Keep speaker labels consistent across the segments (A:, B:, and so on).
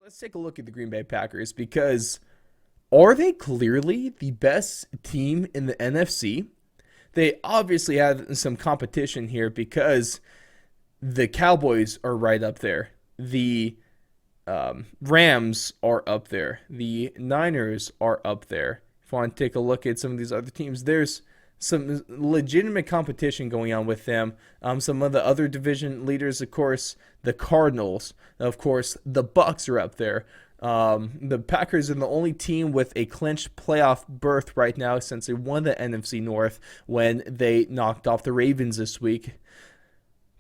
A: Let's take a look at the Green Bay Packers because are they clearly the best team in the NFC? They obviously have some competition here because the Cowboys are right up there. The Rams are up there. The Niners are up there. If you want to take a look at some of these other teams, there's some legitimate competition going on with them. Some of the other division leaders, of course, the Cardinals. Of course, the Bucks are up there. The Packers are the only team with a clinched playoff berth right now since they won the NFC North when they knocked off the Ravens this week.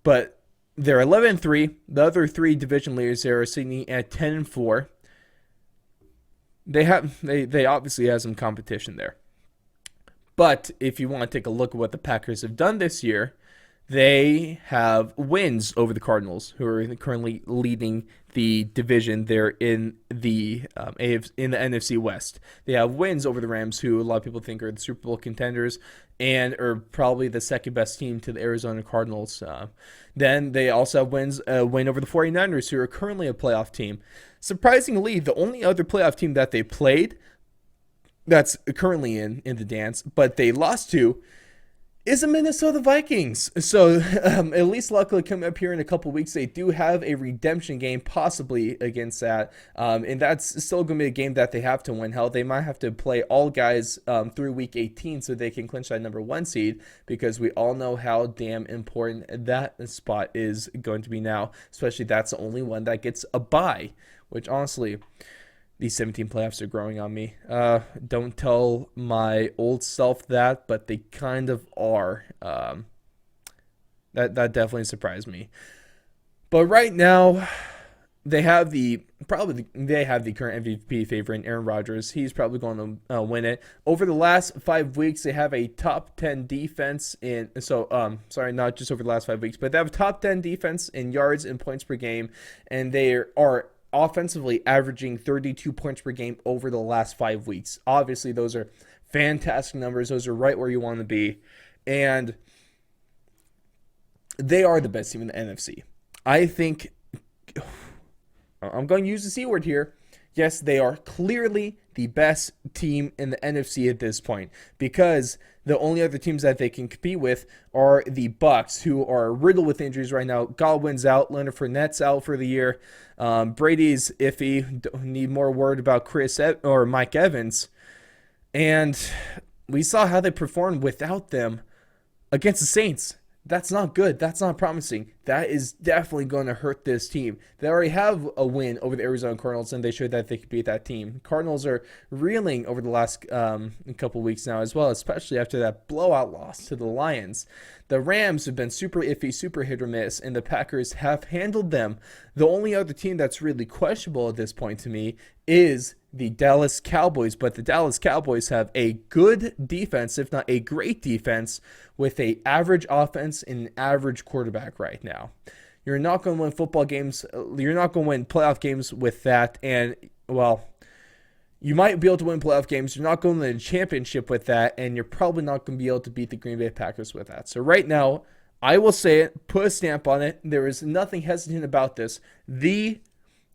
A: But they're 11-3. The other three division leaders there are sitting at 10-4. They obviously have some competition there. But if you want to take a look at what the Packers have done this year, they have wins over the Cardinals, who are currently leading the division there in the NFC West. They have wins over the Rams, who a lot of people think are the Super Bowl contenders and are probably the second best team to the Arizona Cardinals. Then they also have win over the 49ers, who are currently a playoff team. Surprisingly, the only other playoff team that they played that's currently in the dance, but they lost to, is the Minnesota Vikings. So at least luckily coming up here in a couple weeks, they do have a redemption game possibly against that. And that's still going to be a game that they have to win. Hell, they might have to play all guys through week 18 so they can clinch that number 1 seed, because we all know how damn important that spot is going to be now, especially that's the only one that gets a bye, which honestly, these 17 playoffs are growing on me. Don't tell my old self that, but they kind of are. That definitely surprised me. But right now, they have the current MVP favorite, Aaron Rodgers. He's probably going to win it. Over the last 5 weeks, they have a top 10 defense in. Sorry, not just over the last 5 weeks, but they have a top 10 defense in yards and points per game, and they are offensively averaging 32 points per game over the last 5 weeks. Obviously, those are fantastic numbers. Those are right where you want to be. And they are the best team in the NFC. I think, I'm going to use the C word here. Yes, they are clearly the best team in the NFC at this point, because the only other teams that they can compete with are the Bucks, who are riddled with injuries right now. Godwin's out, Leonard Fournette's out for the year. Brady's iffy. Don't need more word about or Mike Evans. And we saw how they performed without them against the Saints. That's not good. That's not promising. That is definitely going to hurt this team. They already have a win over the Arizona Cardinals, and they showed that they could beat that team. Cardinals are reeling over the last couple weeks now as well, especially after that blowout loss to the Lions. The Rams have been super iffy, super hit or miss, and the Packers have handled them. The only other team that's really questionable at this point to me is the Dallas Cowboys, but the Dallas Cowboys have a good defense, if not a great defense, with an average offense and an average quarterback right now. You're not going to win football games. You're not going to win playoff games with that. And, well, you might be able to win playoff games. You're not going to win a championship with that. And you're probably not going to be able to beat the Green Bay Packers with that. So right now, I will say it, put a stamp on it. There is nothing hesitant about this. The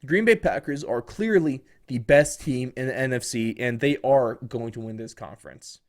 A: Green Bay Packers are clearly the best team in the NFC, and they are going to win this conference.